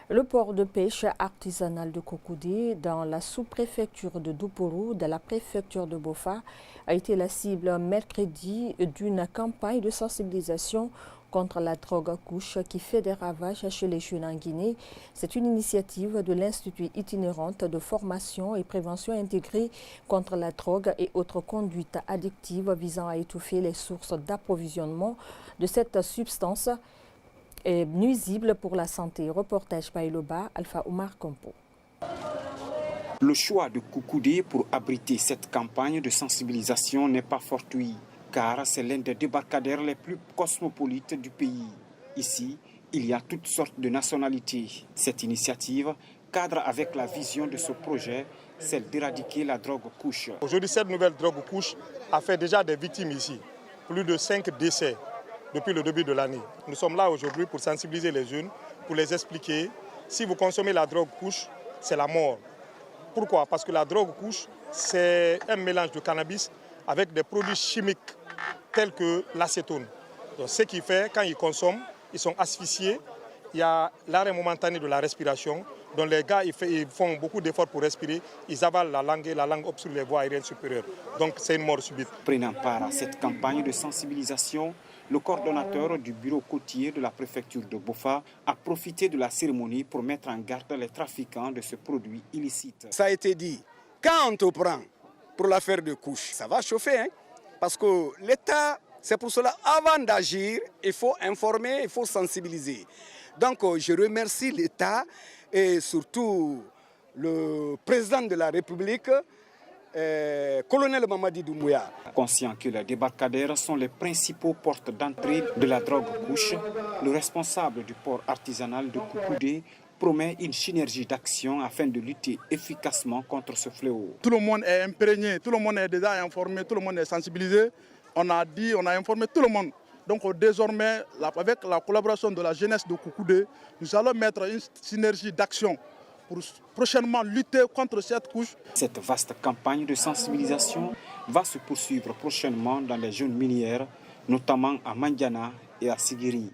Le port de pêche artisanal de Kokoudé dans la sous-préfecture de Doupourou, de la préfecture de Bofa, a été la cible mercredi d'une campagne de sensibilisation contre la drogue à couche qui fait des ravages chez les jeunes en Guinée. C'est une initiative de l'Institut itinérante de formation et prévention intégrée contre la drogue et autres conduites addictives visant à étouffer les sources d'approvisionnement de cette substance est nuisible pour la santé. Reportage Païloba, Alpha Oumar Kompo. Le choix de Kokoudé pour abriter cette campagne de sensibilisation n'est pas fortuit, car c'est l'un des débarcadères les plus cosmopolites du pays. Ici, il y a toutes sortes de nationalités. Cette initiative cadre avec la vision de ce projet, celle d'éradiquer la drogue couche. Aujourd'hui, cette nouvelle drogue couche a fait déjà des victimes ici, plus de 5 décès. Depuis le début de l'année. Nous sommes là aujourd'hui pour sensibiliser les jeunes, pour les expliquer, si vous consommez la drogue couche, c'est la mort. Pourquoi? Parce que la drogue couche, c'est un mélange de cannabis avec des produits chimiques tels que l'acétone. Ce qui fait, quand ils consomment, ils sont asphyxiés, il y a l'arrêt momentané de la respiration, donc les gars ils font beaucoup d'efforts pour respirer, ils avalent la langue et la langue obstrue les voies aériennes supérieures. Donc c'est une mort subite. Prenant part à cette campagne de sensibilisation, le coordonnateur du bureau côtier de la préfecture de Bofa a profité de la cérémonie pour mettre en garde les trafiquants de ce produit illicite. Ça a été dit, quand on te prend pour l'affaire de couche, ça va chauffer, hein? Parce que l'État, c'est pour cela, avant d'agir, il faut informer, il faut sensibiliser. Donc je remercie l'État et surtout le président de la République, colonel Mamadi Doumbouya. Conscient que les débarcadères sont les principaux portes d'entrée de la drogue couche, le responsable du port artisanal de Kokoudé promet une synergie d'action afin de lutter efficacement contre ce fléau. Tout le monde est imprégné, tout le monde est déjà informé, tout le monde est sensibilisé. On a dit, on a informé tout le monde. Donc désormais, avec la collaboration de la jeunesse de Kokoudé, nous allons mettre une synergie d'action pour prochainement lutter contre cette couche. Cette vaste campagne de sensibilisation va se poursuivre prochainement dans les zones minières, notamment à Mandiana et à Sigiri.